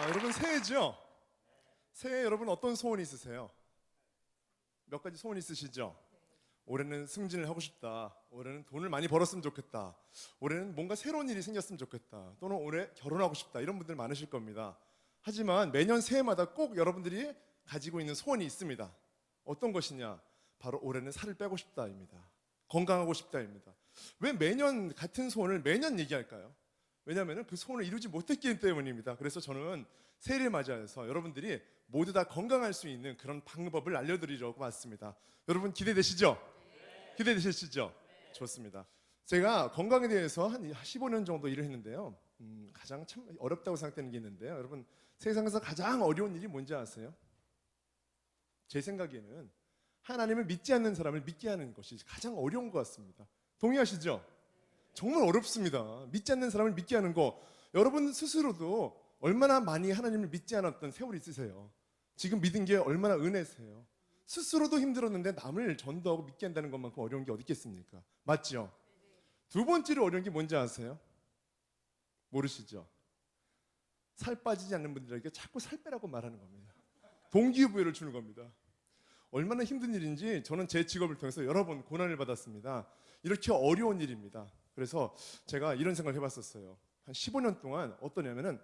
여러분 새해죠? 새해 여러분 어떤 소원이 있으세요? 몇 가지 소원 있으시죠? 올해는 승진을 하고 싶다. 올해는 돈을 많이 벌었으면 좋겠다. 올해는 뭔가 새로운 일이 생겼으면 좋겠다. 또는 올해 결혼하고 싶다. 이런 분들 많으실 겁니다. 하지만 매년 새해마다 꼭 여러분들이 가지고 있는 소원이 있습니다. 어떤 것이냐? 바로 올해는 살을 빼고 싶다입니다. 건강하고 싶다입니다. 왜 매년 같은 소원을 매년 얘기할까요? 왜냐하면 그 소원을 이루지 못했기 때문입니다. 그래서 저는 새해를 맞이해서 여러분들이 모두 다 건강할 수 있는 그런 방법을 알려드리려고 왔습니다. 여러분 기대되시죠? 기대되시죠? 좋습니다. 제가 건강에 대해서 한 15년 정도 일을 했는데요. 가장 참 어렵다고 생각되는 게 있는데요. 여러분 세상에서 가장 어려운 일이 뭔지 아세요? 제 생각에는 하나님을 믿지 않는 사람을 믿게 하는 것이 가장 어려운 것 같습니다. 동의하시죠? 정말 어렵습니다. 믿지 않는 사람을 믿게 하는 거. 여러분 스스로도 얼마나 많이 하나님을 믿지 않았던 세월이 있으세요? 지금 믿은 게 얼마나 은혜세요? 스스로도 힘들었는데 남을 전도하고 믿게 한다는 것만큼 어려운 게 어디 있겠습니까? 맞죠? 두 번째로 어려운 게 뭔지 아세요? 모르시죠? 살 빠지지 않는 분들에게 자꾸 살 빼라고 말하는 겁니다. 동기부여를 주는 겁니다. 얼마나 힘든 일인지 저는 제 직업을 통해서 여러 번 고난을 받았습니다. 이렇게 어려운 일입니다. 그래서 제가 이런 생각을 해봤었어요. 한 15년 동안 어떠냐면은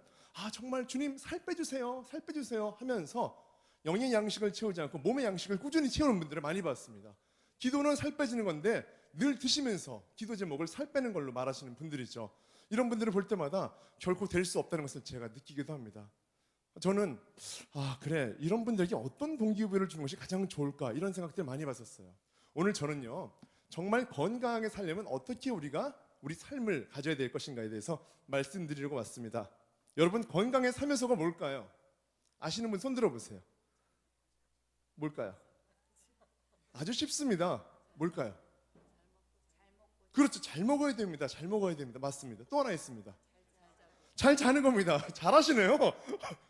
정말 주님 살 빼주세요, 살 빼주세요 하면서 영의 양식을 채우지 않고 몸의 양식을 꾸준히 채우는 분들을 많이 봤습니다. 기도는 살 빼지는 건데 늘 드시면서 기도 제목을 살 빼는 걸로 말하시는 분들이죠. 이런 분들을 볼 때마다 결코 될 수 없다는 것을 제가 느끼기도 합니다. 저는 그래, 이런 분들에게 어떤 동기부여를 주는 것이 가장 좋을까 이런 생각들 많이 봤었어요. 오늘 저는요 정말 건강하게 살려면 어떻게 우리가 우리 삶을 가져야 될 것인가에 대해서 말씀드리려고 왔습니다. 여러분 건강에 살면서가 뭘까요? 아시는 분 손 들어보세요. 뭘까요? 아주 쉽습니다. 뭘까요? 그렇죠. 잘 먹어야 됩니다. 잘 먹어야 됩니다. 맞습니다. 또 하나 있습니다. 잘 자는 겁니다. 잘하시네요.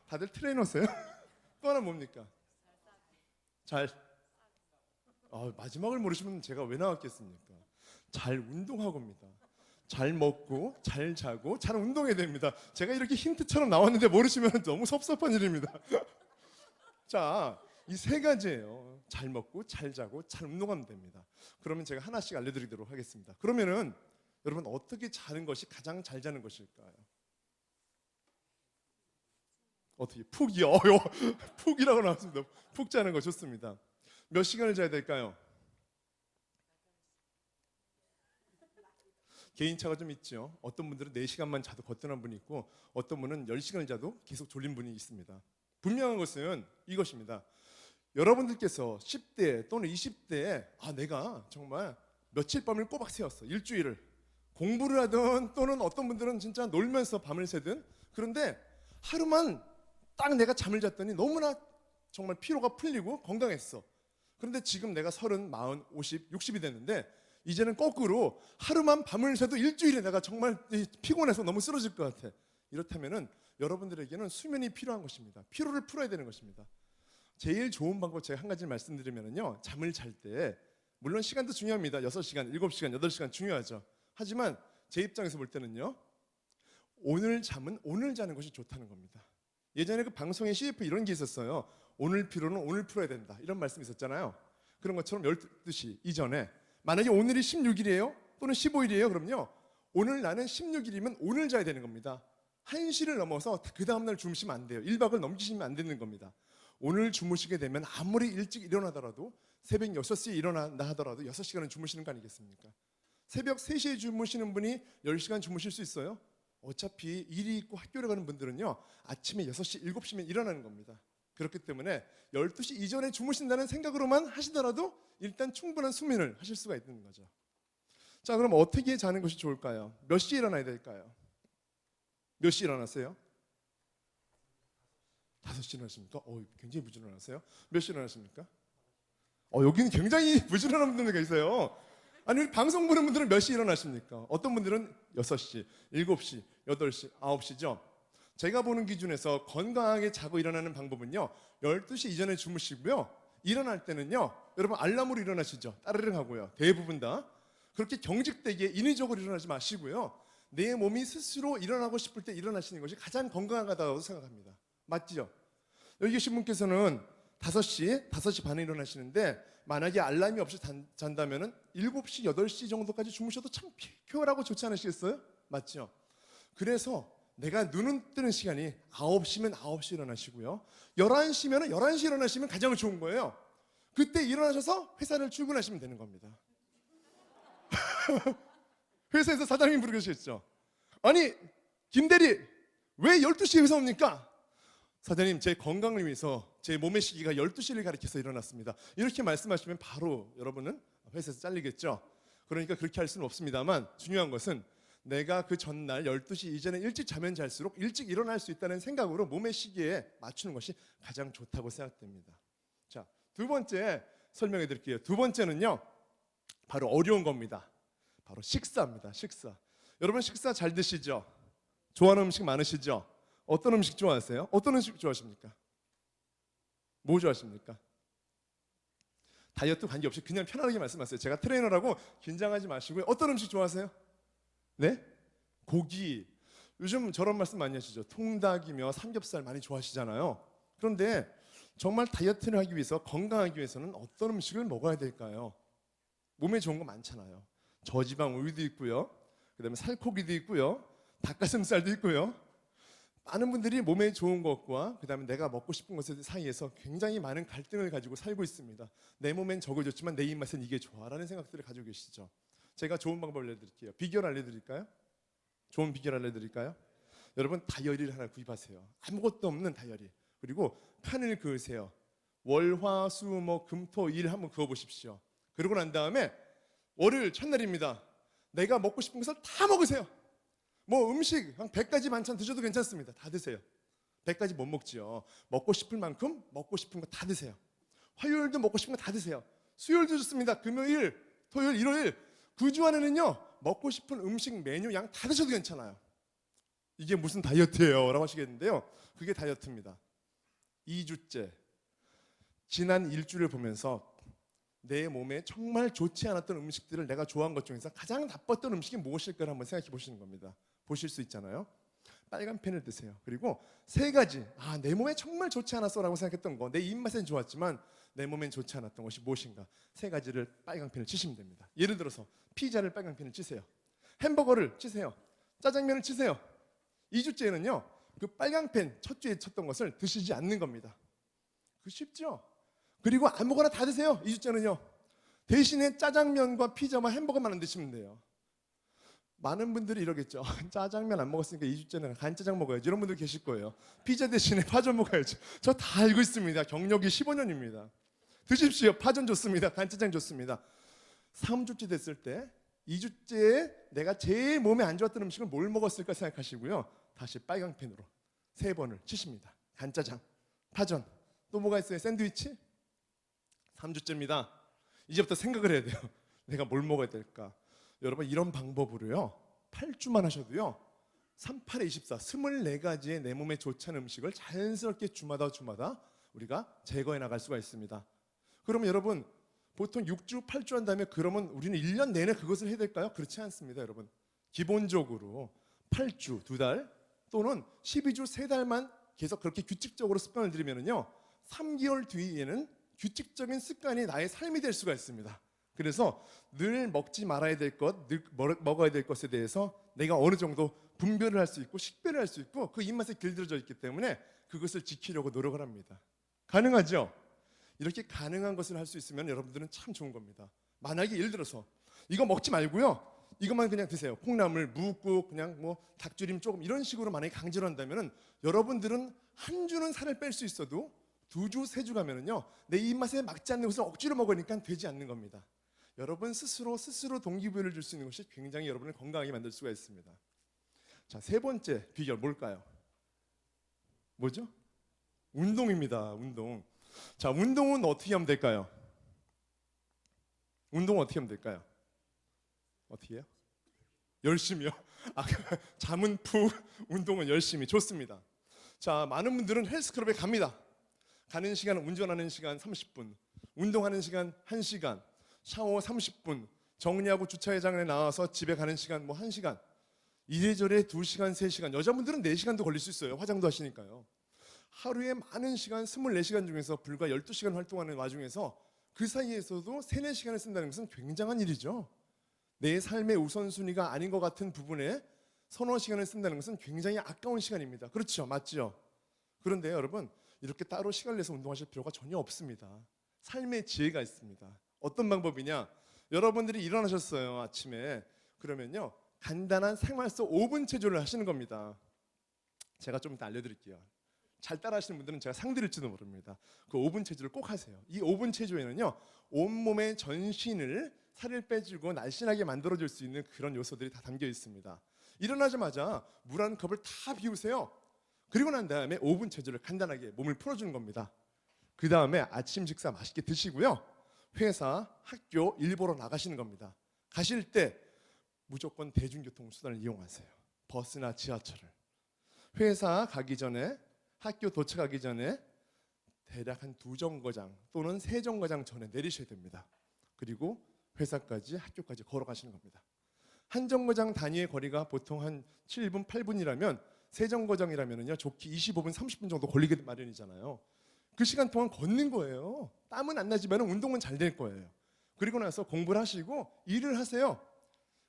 다들 트레이너세요? 또 하나 뭡니까? 마지막을 모르시면 제가 왜 나왔겠습니까? 잘 운동하고입니다. 잘 먹고 잘 자고 잘 운동해야 됩니다. 제가 이렇게 힌트처럼 나왔는데 모르시면 너무 섭섭한 일입니다. 자, 이 세 가지예요. 잘 먹고 잘 자고 잘 운동하면 됩니다. 그러면 제가 하나씩 알려드리도록 하겠습니다. 그러면은 여러분 어떻게 자는 것이 가장 잘 자는 것일까요? 어떻게 푹이요? 푹이라고 나왔습니다. 푹 자는 거 좋습니다. 몇 시간을 자야 될까요? 개인차가 좀 있죠. 어떤 분들은 4시간만 자도 거뜬한 분이 있고 어떤 분은 10시간을 자도 계속 졸린 분이 있습니다. 분명한 것은 이것입니다. 여러분들께서 10대 또는 20대에 내가 정말 며칠 밤을 꼬박 새웠어. 일주일을. 공부를 하든 또는 어떤 분들은 진짜 놀면서 밤을 새든 그런데 하루만 딱 내가 잠을 잤더니 너무나 정말 피로가 풀리고 건강했어. 그런데 지금 내가 30, 40, 50, 60이 됐는데 이제는 거꾸로 하루만 밤을 새도 일주일에 내가 정말 피곤해서 너무 쓰러질 것 같아. 이렇다면은 여러분들에게는 수면이 필요한 것입니다. 피로를 풀어야 되는 것입니다. 제일 좋은 방법 제가 한 가지 말씀드리면요. 잠을 잘 때 물론 시간도 중요합니다. 6시간, 7시간, 8시간 중요하죠. 하지만 제 입장에서 볼 때는요. 오늘 잠은 오늘 자는 것이 좋다는 겁니다. 예전에 그 방송에 CF 이런 게 있었어요. 오늘 피로는 오늘 풀어야 된다. 이런 말씀이 있었잖아요. 그런 것처럼 12시 이전에 만약에 오늘이 16일이에요. 또는 15일이에요. 그럼요. 오늘 나는 16일이면 오늘 자야 되는 겁니다. 1시를 넘어서 그 다음날 주무시면 안 돼요. 1박을 넘기시면 안 되는 겁니다. 오늘 주무시게 되면 아무리 일찍 일어나더라도 새벽 6시에 일어난다 하더라도 6시간은 주무시는 거 아니겠습니까? 새벽 3시에 주무시는 분이 10시간 주무실 수 있어요? 어차피 일이 있고 학교를 가는 분들은요 아침에 6시, 7시면 일어나는 겁니다. 그렇기 때문에 12시 이전에 주무신다는 생각으로만 하시더라도 일단 충분한 수면을 하실 수가 있는 거죠. 자, 그럼 어떻게 자는 것이 좋을까요? 몇 시에 일어나야 될까요? 몇 시에 일어나세요? 5시에 일어나십니까? 굉장히 부지런하세요. 몇 시에 일어나십니까? 여기는 굉장히 부지런한 분들이 계세요. 아니 우리 방송 보는 분들은 몇 시에 일어나십니까? 어떤 분들은 6시, 7시, 8시, 9시죠. 제가 보는 기준에서 건강하게 자고 일어나는 방법은요 12시 이전에 주무시고요 일어날 때는요 여러분 알람으로 일어나시죠. 따르릉 하고요. 대부분 다 그렇게 경직되게 인위적으로 일어나지 마시고요 내 몸이 스스로 일어나고 싶을 때 일어나시는 것이 가장 건강하다고 생각합니다. 맞죠? 여기 계신 분께서는 5시 반에 일어나시는데 만약에 알람이 없이 잔다면은 7시, 8시 정도까지 주무셔도 참 피곤하고 좋지 않으시겠어요? 맞죠? 그래서 내가 눈은 뜨는 시간이 9시면 9시 일어나시고요. 11시면 11시 일어나시면 가장 좋은 거예요. 그때 일어나셔서 회사를 출근하시면 되는 겁니다. 회사에서 사장님 부르시겠죠. 아니 김대리 왜 12시에 회사 옵니까? 사장님 제 건강을 위해서 제 몸의 시기가 12시를 가리켜서 일어났습니다. 이렇게 말씀하시면 바로 여러분은 회사에서 잘리겠죠. 그러니까 그렇게 할 수는 없습니다만 중요한 것은 내가 그 전날 12시 이전에 일찍 자면 잘수록 일찍 일어날 수 있다는 생각으로 몸의 시기에 맞추는 것이 가장 좋다고 생각됩니다. 자, 두 번째 설명해 드릴게요. 두 번째는요 바로 어려운 겁니다. 바로 식사입니다. 식사. 여러분 식사 잘 드시죠? 좋아하는 음식 많으시죠? 어떤 음식 좋아하세요? 어떤 음식 좋아하십니까? 뭐 좋아하십니까? 다이어트 관계없이 그냥 편안하게 말씀하세요. 제가 트레이너라고 긴장하지 마시고요. 어떤 음식 좋아하세요? 네? 고기. 요즘 저런 말씀 많이 하시죠. 통닭이며 삼겹살 많이 좋아하시잖아요. 그런데 정말 다이어트를 하기 위해서 건강하기 위해서는 어떤 음식을 먹어야 될까요? 몸에 좋은 거 많잖아요. 저지방 우유도 있고요. 그다음에 살코기도 있고요. 닭가슴살도 있고요. 많은 분들이 몸에 좋은 것과 그다음에 내가 먹고 싶은 것들 사이에서 굉장히 많은 갈등을 가지고 살고 있습니다. 내 몸엔 저거 좋지만 내 입맛엔 이게 좋아라는 생각들을 가지고 계시죠. 제가 좋은 방법을 알려드릴게요. 비결 알려드릴까요? 좋은 비결 알려드릴까요? 여러분 다이어리를 하나 구입하세요. 아무것도 없는 다이어리. 그리고 칸을 그으세요. 월, 화, 수, 목, 금, 토, 일 한번 그어보십시오. 그러고 난 다음에 월요일 첫날입니다. 내가 먹고 싶은 것을 다 먹으세요. 뭐 음식 한 100가지 반찬 드셔도 괜찮습니다. 다 드세요. 100가지 못 먹지요. 먹고 싶을 만큼 먹고 싶은 거 다 드세요. 화요일도 먹고 싶은 거 다 드세요. 수요일도 좋습니다. 금요일, 토요일, 일요일 그 주 안에는요 먹고 싶은 음식 메뉴 양 다 드셔도 괜찮아요. 이게 무슨 다이어트예요? 라고 하시겠는데요. 그게 다이어트입니다. 2주째 지난 일주를 보면서 내 몸에 정말 좋지 않았던 음식들을 내가 좋아한 것 중에서 가장 나빴던 음식이 무엇일까를 한번 생각해 보시는 겁니다. 보실 수 있잖아요. 빨간 펜을 드세요. 그리고 3가지 내 몸에 정말 좋지 않았어라고 생각했던 거, 내 입맛엔 좋았지만 내 몸엔 좋지 않았던 것이 무엇인가 3가지를 빨간 펜을 치시면 됩니다. 예를 들어서 피자를 빨간 펜을 치세요. 햄버거를 치세요. 짜장면을 치세요. 2주째는요 그 빨간 펜 첫 주에 쳤던 것을 드시지 않는 겁니다. 그 쉽죠? 그리고 아무거나 다 드세요. 2주째는요 대신에 짜장면과 피자와 햄버거만 안 드시면 돼요. 많은 분들이 이러겠죠. 짜장면 안 먹었으니까 2주째는 간짜장 먹어야지. 이런 분들 계실 거예요. 피자 대신에 파전 먹어야지. 저 다 알고 있습니다. 경력이 15년입니다. 드십시오. 파전 좋습니다. 간짜장 좋습니다. 3주째 됐을 때 2주째에 내가 제일 몸에 안 좋았던 음식을 뭘 먹었을까 생각하시고요. 다시 빨간 펜으로 3번을 치십니다. 간짜장, 파전, 또 뭐가 있어요? 샌드위치? 3주째입니다. 이제부터 생각을 해야 돼요. 내가 뭘 먹어야 될까? 여러분 이런 방법으로요 8주만 하셔도요 38에 24, 24가지의 내 몸에 좋지 않은 음식을 자연스럽게 주마다 우리가 제거해 나갈 수가 있습니다. 그러면 여러분 보통 6주, 8주 한 다음에 그러면 우리는 1년 내내 그것을 해야 될까요? 그렇지 않습니다. 여러분 기본적으로 8주, 2달 또는 12주, 3달만 계속 그렇게 규칙적으로 습관을 들이면요 3개월 뒤에는 규칙적인 습관이 나의 삶이 될 수가 있습니다. 그래서 늘 먹지 말아야 될 것, 늘 먹어야 될 것에 대해서 내가 어느 정도 분별을 할 수 있고 식별을 할 수 있고 그 입맛에 길들여져 있기 때문에 그것을 지키려고 노력을 합니다. 가능하죠? 이렇게 가능한 것을 할 수 있으면 여러분들은 참 좋은 겁니다. 만약에 예를 들어서 이거 먹지 말고요 이것만 그냥 드세요. 콩나물, 무국, 그냥 뭐 닭조림 조금 이런 식으로 만약에 강제로 한다면은 여러분들은 한 주는 살을 뺄 수 있어도 2주, 3주 가면은요 내 입맛에 맞지 않는 것을 억지로 먹으니까 되지 않는 겁니다. 여러분 스스로 동기부여를 줄 수 있는 것이 굉장히 여러분을 건강하게 만들 수가 있습니다. 자, 3번째 비결 뭘까요? 뭐죠? 운동입니다. 운동. 자, 운동은 어떻게 하면 될까요? 운동은 어떻게 하면 될까요? 어떻게 해요? 열심히요? 잠은 푹, 운동은 열심히. 좋습니다. 자, 많은 분들은 헬스클럽에 갑니다. 가는 시간은 운전하는 시간 30분, 운동하는 시간 1시간, 샤워 30분, 정리하고 주차장에 나와서 집에 가는 시간 뭐 1시간, 이래저래 2시간, 3시간, 여자분들은 4시간도 걸릴 수 있어요. 화장도 하시니까요. 하루에 많은 시간 24시간 중에서 불과 12시간 활동하는 와중에서 그 사이에서도 3, 4시간을 쓴다는 것은 굉장한 일이죠. 내 삶의 우선순위가 아닌 것 같은 부분에 서너 시간을 쓴다는 것은 굉장히 아까운 시간입니다. 그렇죠? 맞죠? 그런데 여러분, 이렇게 따로 시간을 내서 운동하실 필요가 전혀 없습니다. 삶의 지혜가 있습니다. 어떤 방법이냐? 여러분들이 일어나셨어요, 아침에. 그러면요, 간단한 생활 속 5분 체조를 하시는 겁니다. 제가 좀 이따 알려드릴게요. 잘 따라하시는 분들은 제가 상드릴지도 모릅니다. 그 5분 체조를 꼭 하세요. 이 5분 체조에는요, 온몸의 전신을 살을 빼주고 날씬하게 만들어줄 수 있는 그런 요소들이 다 담겨 있습니다. 일어나자마자 물 한 컵을 다 비우세요. 그리고 난 다음에 5분 체조를 간단하게 몸을 풀어주는 겁니다. 그 다음에 아침 식사 맛있게 드시고요, 회사, 학교, 일 보러 나가시는 겁니다. 가실 때 무조건 대중교통 수단을 이용하세요. 버스나 지하철을. 회사 가기 전에, 학교 도착하기 전에 대략 한 2정거장 또는 3정거장 전에 내리셔야 됩니다. 그리고 회사까지, 학교까지 걸어가시는 겁니다. 한 정거장 단위의 거리가 보통 한 7분, 8분이라면 3정거장이라면요, 좋게 25분, 30분 정도 걸리게 마련이잖아요. 그 시간 동안 걷는 거예요. 땀은 안 나지만 운동은 잘 될 거예요. 그리고 나서 공부를 하시고 일을 하세요.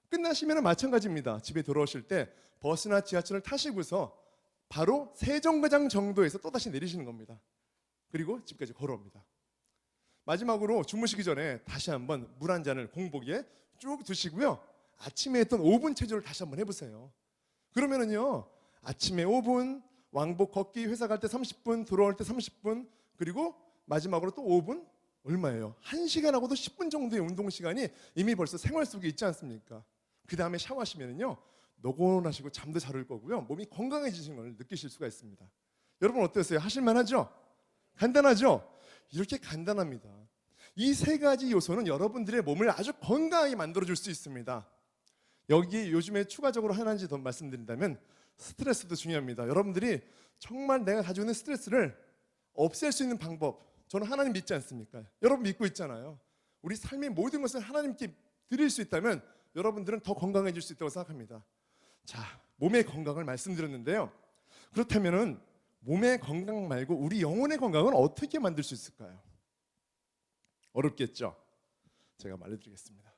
끝나시면 마찬가지입니다. 집에 돌아오실 때 버스나 지하철을 타시고서 바로 3정거장 정도에서 또다시 내리시는 겁니다. 그리고 집까지 걸어옵니다. 마지막으로 주무시기 전에 다시 한번 물 한 잔을 공복에 쭉 드시고요, 아침에 했던 5분 체조를 다시 한번 해보세요. 그러면은요, 아침에 5분, 왕복 걷기, 회사 갈 때 30분, 돌아올 때 30분, 그리고 마지막으로 또 5분, 얼마예요? 1시간하고도 10분 정도의 운동 시간이 이미 벌써 생활 속에 있지 않습니까? 그 다음에 샤워하시면은요, 노곤하시고 잠도 잘 올 거고요, 몸이 건강해지신 걸 느끼실 수가 있습니다. 여러분 어떠세요? 하실만하죠? 간단하죠? 이렇게 간단합니다. 이 3가지 요소는 여러분들의 몸을 아주 건강하게 만들어줄 수 있습니다. 여기 요즘에 추가적으로 하나인지 더 말씀드린다면 스트레스도 중요합니다. 여러분들이 정말 내가 가지고 있는 스트레스를 없앨 수 있는 방법, 저는 하나님 믿지 않습니까? 여러분 믿고 있잖아요. 우리 삶의 모든 것을 하나님께 드릴 수 있다면 여러분들은 더 건강해질 수 있다고 생각합니다. 자, 몸의 건강을 말씀드렸는데요. 그렇다면은 몸의 건강 말고 우리 영혼의 건강은 어떻게 만들 수 있을까요? 어렵겠죠? 제가 알려드리겠습니다.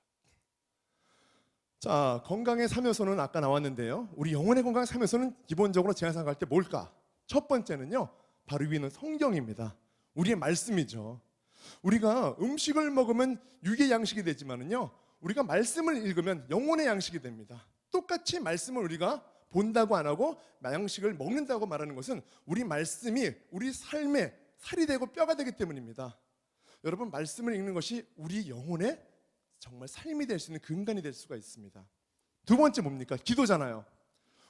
자, 건강의 3요소는 아까 나왔는데요. 우리 영혼의 건강 3요소는 기본적으로 제가 생각할 때 뭘까? 첫 번째는요, 바로 위는 성경입니다. 우리의 말씀이죠. 우리가 음식을 먹으면 육의 양식이 되지만은요, 우리가 말씀을 읽으면 영혼의 양식이 됩니다. 똑같이 말씀을 우리가 본다고 안 하고 양식을 먹는다고 말하는 것은 우리 말씀이 우리 삶에 살이 되고 뼈가 되기 때문입니다. 여러분, 말씀을 읽는 것이 우리 영혼의 정말 삶이 될 수 있는 근간이 될 수가 있습니다. 두 번째 뭡니까? 기도잖아요.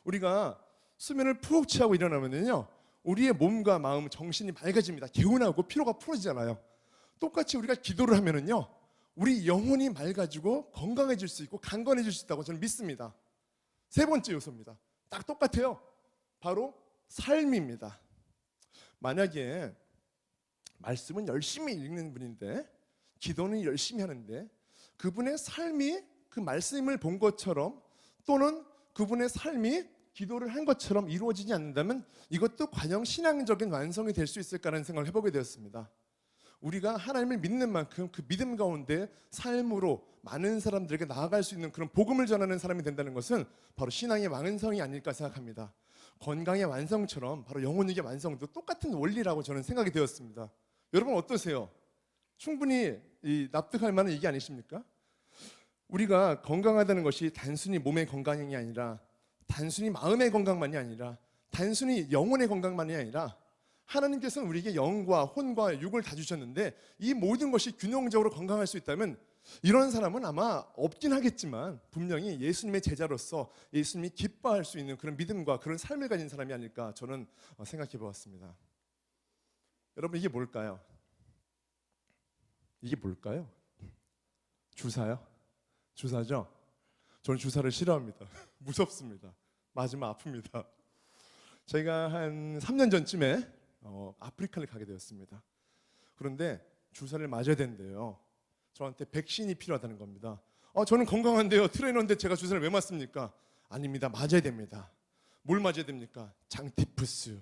우리가 수면을 푹 취하고 일어나면요, 우리의 몸과 마음, 정신이 맑아집니다. 개운하고 피로가 풀어지잖아요. 똑같이 우리가 기도를 하면은요, 우리 영혼이 맑아지고 건강해질 수 있고 강건해질 수 있다고 저는 믿습니다. 세 번째 요소입니다. 딱 똑같아요. 바로 삶입니다. 만약에 말씀은 열심히 읽는 분인데 기도는 열심히 하는데 그분의 삶이 그 말씀을 본 것처럼 또는 그분의 삶이 기도를 한 것처럼 이루어지지 않는다면 이것도 과연 신앙적인 완성이 될 수 있을까라는 생각을 해보게 되었습니다. 우리가 하나님을 믿는 만큼 그 믿음 가운데 삶으로 많은 사람들에게 나아갈 수 있는 그런 복음을 전하는 사람이 된다는 것은 바로 신앙의 완성이 아닐까 생각합니다. 건강의 완성처럼 바로 영혼의 완성도 똑같은 원리라고 저는 생각이 되었습니다. 여러분 어떠세요? 충분히 납득할 만한 얘기 아니십니까? 우리가 건강하다는 것이 단순히 몸의 건강이 아니라 단순히 마음의 건강만이 아니라 단순히 영혼의 건강만이 아니라 하나님께서는 우리에게 영과 혼과 육을 다 주셨는데 이 모든 것이 균형적으로 건강할 수 있다면 이런 사람은 아마 없긴 하겠지만 분명히 예수님의 제자로서 예수님이 기뻐할 수 있는 그런 믿음과 그런 삶을 가진 사람이 아닐까 저는 생각해 보았습니다. 여러분 이게 뭘까요? 이게 뭘까요? 주사요? 주사죠? 저는 주사를 싫어합니다. 무섭습니다. 맞으면 아픕니다. 제가 한 3년 전쯤에 아프리카를 가게 되었습니다. 그런데 주사를 맞아야 된대요. 저한테 백신이 필요하다는 겁니다. 저는 건강한데요. 트레이너인데 제가 주사를 왜 맞습니까? 아닙니다. 맞아야 됩니다. 뭘 맞아야 됩니까? 장티푸스,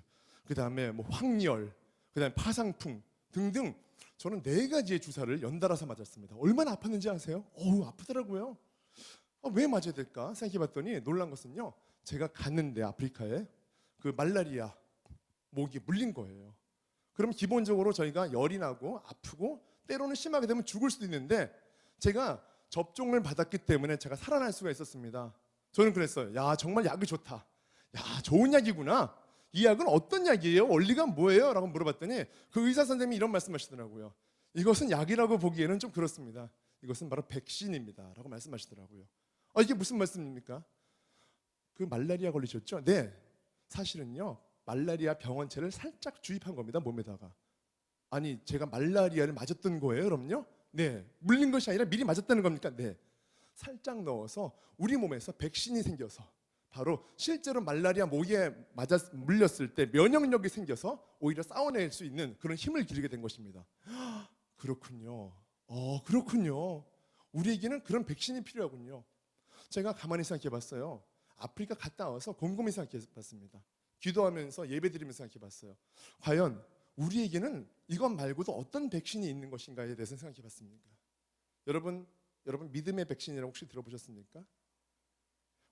그 다음에 뭐 황열, 그 다음에 파상풍 등등 저는 4가지의 주사를 연달아서 맞았습니다. 얼마나 아팠는지 아세요? 어우, 아프더라고요. 왜 맞아야 될까 생각해봤더니 놀란 것은요, 제가 갔는데 아프리카에 그 말라리아 모기에 물린 거예요. 그럼 기본적으로 저희가 열이 나고 아프고 때로는 심하게 되면 죽을 수도 있는데 제가 접종을 받았기 때문에 제가 살아날 수가 있었습니다. 저는 그랬어요. 야, 정말 약이 좋다. 야, 좋은 약이구나. 이 약은 어떤 약이에요? 원리가 뭐예요? 라고 물어봤더니 그 의사 선생님이 이런 말씀하시더라고요. 이것은 약이라고 보기에는 좀 그렇습니다. 이것은 바로 백신입니다. 라고 말씀하시더라고요. 이게 무슨 말씀입니까? 그 말라리아 걸리셨죠? 네. 사실은요, 말라리아 병원체를 살짝 주입한 겁니다, 몸에다가. 아니, 제가 말라리아를 맞았던 거예요, 그럼요? 네. 물린 것이 아니라 미리 맞았다는 겁니까? 네. 살짝 넣어서 우리 몸에서 백신이 생겨서 바로 실제로 말라리아 모기에 물렸을 때 면역력이 생겨서 오히려 싸워낼 수 있는 그런 힘을 기르게 된 것입니다. 그렇군요. 그렇군요. 우리에게는 그런 백신이 필요하군요. 제가 가만히 생각해 봤어요. 아프리카 갔다 와서 곰곰이 생각해 봤습니다. 기도하면서 예배드리면서 생각해 봤어요. 과연 우리에게는 이것 말고도 어떤 백신이 있는 것인가에 대해서 생각해 봤습니까? 여러분 믿음의 백신이라고 혹시 들어보셨습니까?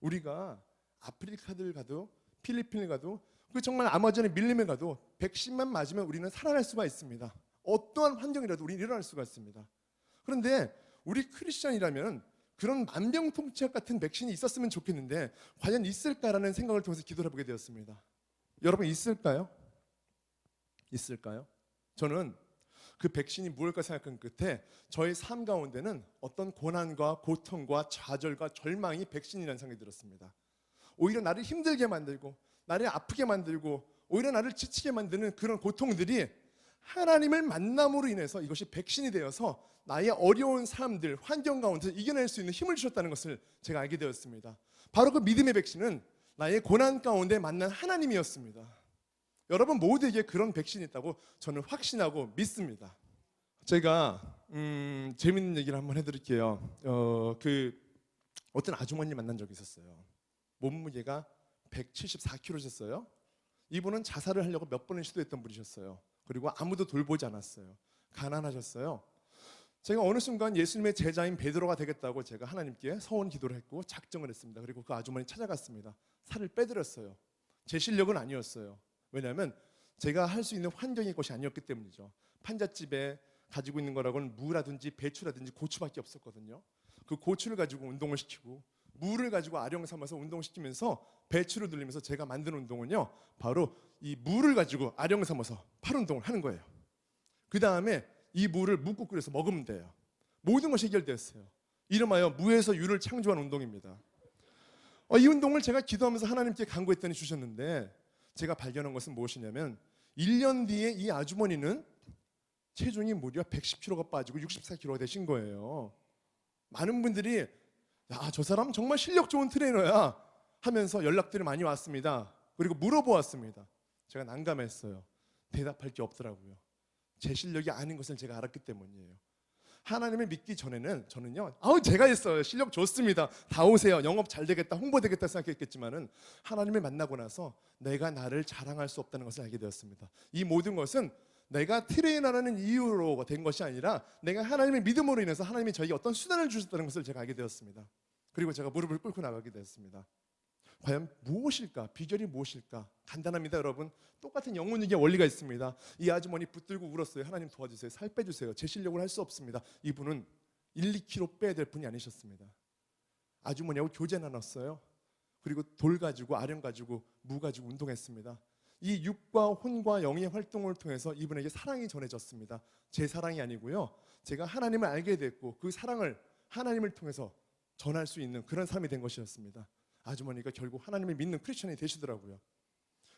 우리가 아프리카들 가도 필리핀을 가도 그 정말 아마존의 밀림에 가도 백신만 맞으면 우리는 살아날 수가 있습니다. 어떠한 환경이라도 우리는 일어날 수가 있습니다. 그런데 우리 크리스천이라면 그런 만병통치약 같은 백신이 있었으면 좋겠는데 과연 있을까라는 생각을 통해서 기도를 해보게 되었습니다. 여러분, 있을까요? 있을까요? 저는 그 백신이 무엇일까 생각한 끝에 저의 삶 가운데는 어떤 고난과 고통과 좌절과 절망이 백신이라는 생각이 들었습니다. 오히려 나를 힘들게 만들고 나를 아프게 만들고 오히려 나를 지치게 만드는 그런 고통들이 하나님을 만남으로 인해서 이것이 백신이 되어서 나의 어려운 삶들, 환경 가운데서 이겨낼 수 있는 힘을 주셨다는 것을 제가 알게 되었습니다. 바로 그 믿음의 백신은 나의 고난 가운데 만난 하나님이었습니다. 여러분 모두에게 그런 백신이 있다고 저는 확신하고 믿습니다. 제가 재밌는 얘기를 한번 해드릴게요. 어떤 아주머니 만난 적이 있었어요. 몸무게가 174kg셨어요. 이분은 자살을 하려고 몇 번을 시도했던 분이셨어요. 그리고 아무도 돌보지 않았어요. 가난하셨어요. 제가 어느 순간 예수님의 제자인 베드로가 되겠다고 제가 하나님께 서원 기도를 했고 작정을 했습니다. 그리고 그 아주머니 찾아갔습니다. 살을 빼드렸어요. 제 실력은 아니었어요. 왜냐하면 제가 할 수 있는 환경의 것이 아니었기 때문이죠. 판잣집에 가지고 있는 거라고는 무라든지 배추라든지 고추밖에 없었거든요. 그 고추를 가지고 운동을 시키고 무를 가지고 아령 삼아서 운동시키면서 배추를 돌리면서 제가 만든 운동은요, 바로 이 무를 가지고 아령 삼아서 팔 운동을 하는 거예요. 그 다음에 이 무를 묵국 끓여서 먹으면 돼요. 모든 것이 해결되었어요. 이름하여 무에서 유를 창조한 운동입니다. 이 운동을 제가 기도하면서 하나님께 간구했더니 주셨는데 제가 발견한 것은 무엇이냐면 1년 뒤에 이 아주머니는 체중이 무려 110kg가 빠지고 64kg가 되신 거예요. 많은 분들이 야, 저 사람 정말 실력 좋은 트레이너야 하면서 연락들이 많이 왔습니다. 그리고 물어보았습니다. 제가 난감했어요. 대답할 게 없더라고요. 제 실력이 아닌 것을 제가 알았기 때문이에요. 하나님을 믿기 전에는 저는요, 제가 했어요. 실력 좋습니다. 다 오세요. 영업 잘 되겠다, 홍보되겠다 생각했겠지만은 하나님을 만나고 나서 내가 나를 자랑할 수 없다는 것을 알게 되었습니다. 이 모든 것은 내가 트레이너라는 이유로 된 것이 아니라 내가 하나님의 믿음으로 인해서 하나님이 저에게 어떤 수단을 주셨다는 것을 제가 알게 되었습니다. 그리고 제가 무릎을 꿇고 나가게 되었습니다. 과연 무엇일까? 비결이 무엇일까? 간단합니다, 여러분. 똑같은 영혼에게 원리가 있습니다. 이 아주머니 붙들고 울었어요. 하나님 도와주세요. 살 빼주세요. 제 실력으로 할 수 없습니다. 이분은 1, 2kg 빼야 될 분이 아니셨습니다. 아주머니하고 교제 나눴어요. 그리고 돌 가지고 아령 가지고 무 가지고 운동했습니다. 이 육과 혼과 영의 활동을 통해서 이분에게 사랑이 전해졌습니다. 제 사랑이 아니고요, 제가 하나님을 알게 됐고 그 사랑을 하나님을 통해서 전할 수 있는 그런 삶이 된 것이었습니다. 아주머니가 결국 하나님을 믿는 크리스천이 되시더라고요.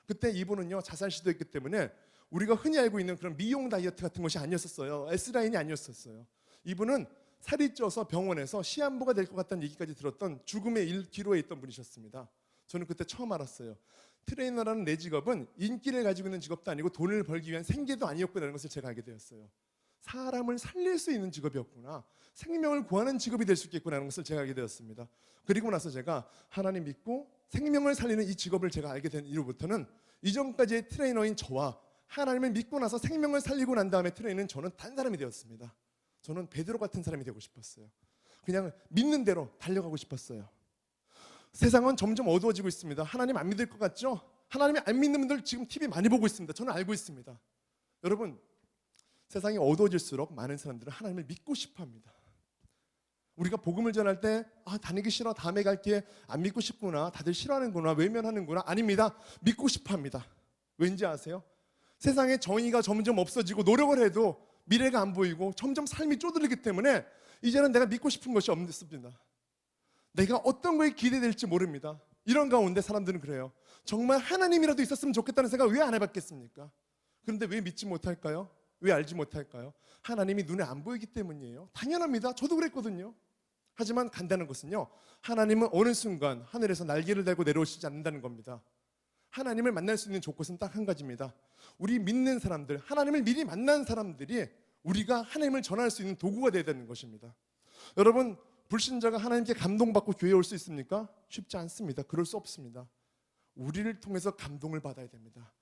그때 이분은요, 자살 시도했기 때문에 우리가 흔히 알고 있는 그런 미용 다이어트 같은 것이 아니었어요. S라인이 아니었어요. 이분은 살이 쪄서 병원에서 시한부가 될 것 같다는 얘기까지 들었던 죽음의 기로에 있던 분이셨습니다. 저는 그때 처음 알았어요. 트레이너라는 내 직업은 인기를 가지고 있는 직업도 아니고 돈을 벌기 위한 생계도 아니었구나라는 것을 제가 알게 되었어요. 사람을 살릴 수 있는 직업이었구나, 생명을 구하는 직업이 될 수 있겠구나라는 것을 제가 알게 되었습니다. 그리고 나서 제가 하나님 믿고 생명을 살리는 이 직업을 제가 알게 된 이후부터는 이전까지의 트레이너인 저와 하나님을 믿고 나서 생명을 살리고 난 다음에 트레이너인 저는 다른 사람이 되었습니다. 저는 베드로 같은 사람이 되고 싶었어요. 그냥 믿는 대로 달려가고 싶었어요. 세상은 점점 어두워지고 있습니다. 하나님 안 믿을 것 같죠? 하나님 안 믿는 분들 지금 TV 많이 보고 있습니다. 저는 알고 있습니다. 여러분, 세상이 어두워질수록 많은 사람들은 하나님을 믿고 싶어합니다. 우리가 복음을 전할 때 다니기 싫어, 다음에 갈게, 안 믿고 싶구나, 다들 싫어하는구나, 외면하는구나. 아닙니다. 믿고 싶어합니다. 왠지 아세요? 세상에 정의가 점점 없어지고 노력을 해도 미래가 안 보이고 점점 삶이 쪼들리기 때문에 이제는 내가 믿고 싶은 것이 없습니다. 내가 어떤 거에 기대될지 모릅니다. 이런 가운데 사람들은 그래요. 정말 하나님이라도 있었으면 좋겠다는 생각 왜 안 해봤겠습니까? 그런데 왜 믿지 못할까요? 왜 알지 못할까요? 하나님이 눈에 안 보이기 때문이에요. 당연합니다. 저도 그랬거든요. 하지만 간다는 것은요, 하나님은 어느 순간 하늘에서 날개를 달고 내려오시지 않는다는 겁니다. 하나님을 만날 수 있는 조건은 딱 한 가지입니다. 우리 믿는 사람들, 하나님을 미리 만난 사람들이 우리가 하나님을 전할 수 있는 도구가 되어야 되는 것입니다. 여러분, 불신자가 하나님께 감동받고 교회에 올 수 있습니까? 쉽지 않습니다. 그럴 수 없습니다. 우리를 통해서 감동을 받아야 됩니다.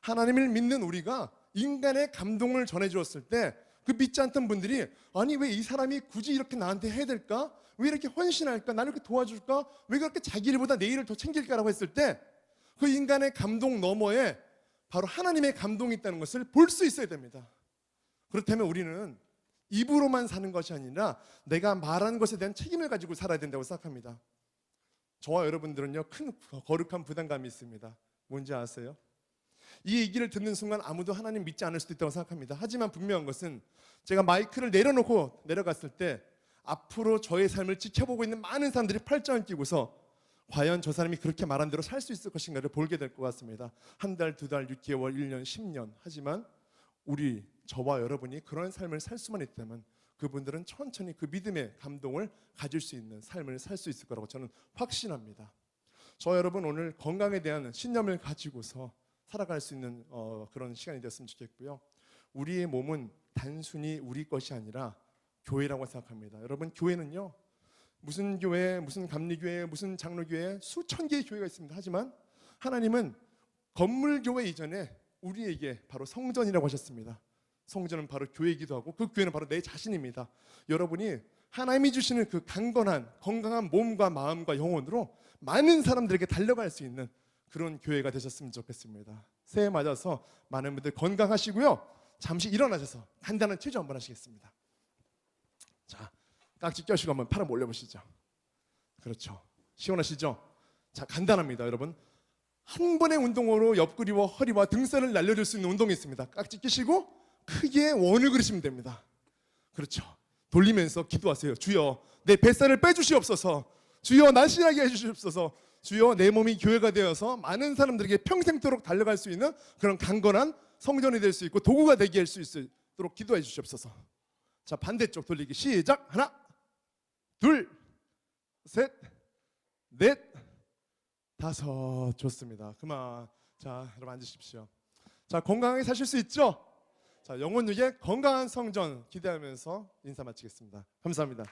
하나님을 믿는 우리가 인간의 감동을 전해 주었을 때 그 믿지 않던 분들이 아니 왜 이 사람이 굳이 이렇게 나한테 해야 될까? 왜 이렇게 헌신할까? 나를 이렇게 도와줄까? 왜 그렇게 자기 일보다 내 일을 더 챙길까라고 했을 때 그 인간의 감동 너머에 바로 하나님의 감동이 있다는 것을 볼 수 있어야 됩니다. 그렇다면 우리는 입으로만 사는 것이 아니라 내가 말하는 것에 대한 책임을 가지고 살아야 된다고 생각합니다. 저와 여러분들은요, 큰 거룩한 부담감이 있습니다. 뭔지 아세요? 이 얘기를 듣는 순간 아무도 하나님 믿지 않을 수도 있다고 생각합니다. 하지만 분명한 것은 제가 마이크를 내려놓고 내려갔을 때 앞으로 저의 삶을 지켜보고 있는 많은 사람들이 팔짱을 끼고서 과연 저 사람이 그렇게 말한 대로 살 수 있을 것인가를 보게 될 것 같습니다. 한 달, 두 달, 6개월, 1년, 10년. 하지만 저와 여러분이 그런 삶을 살 수만 있다면 그분들은 천천히 그 믿음의 감동을 가질 수 있는 삶을 살 수 있을 거라고 저는 확신합니다. 저와 여러분 오늘 건강에 대한 신념을 가지고서 살아갈 수 있는 그런 시간이 되었으면 좋겠고요. 우리의 몸은 단순히 우리 것이 아니라 교회라고 생각합니다. 여러분, 교회는요, 무슨 교회, 무슨 감리교회, 무슨 장로교회, 수천 개의 교회가 있습니다. 하지만 하나님은 건물교회 이전에 우리에게 바로 성전이라고 하셨습니다. 성전은 바로 교회이기도 하고 그 교회는 바로 내 자신입니다. 여러분이 하나님이 주시는 그 강건한 건강한 몸과 마음과 영혼으로 많은 사람들에게 달려갈 수 있는 그런 교회가 되셨으면 좋겠습니다. 새해 맞아서 많은 분들 건강하시고요. 잠시 일어나셔서 간단한 체조 한번 하시겠습니다. 자, 깍지 껴시고 한번 팔 한번 올려보시죠. 그렇죠. 시원하시죠? 자, 간단합니다. 여러분, 한 번의 운동으로 옆구리와 허리와 등살을 날려줄 수 있는 운동이 있습니다. 깍지 끼시고 크게 원을 그리시면 됩니다. 그렇죠. 돌리면서 기도하세요. 주여, 내 뱃살을 빼주시옵소서. 주여, 날씬하게 해주시옵소서. 주여, 내 몸이 교회가 되어서 많은 사람들에게 평생토록 달려갈 수 있는 그런 강건한 성전이 될 수 있고 도구가 되게 할 수 있도록 기도해 주시옵소서. 자, 반대쪽 돌리기 시작. 하나, 둘, 셋, 넷, 다섯. 좋습니다. 그만. 자, 여러분 앉으십시오. 자, 건강하게 사실 수 있죠? 자, 영혼육의 건강한 성전 기대하면서 인사 마치겠습니다. 감사합니다.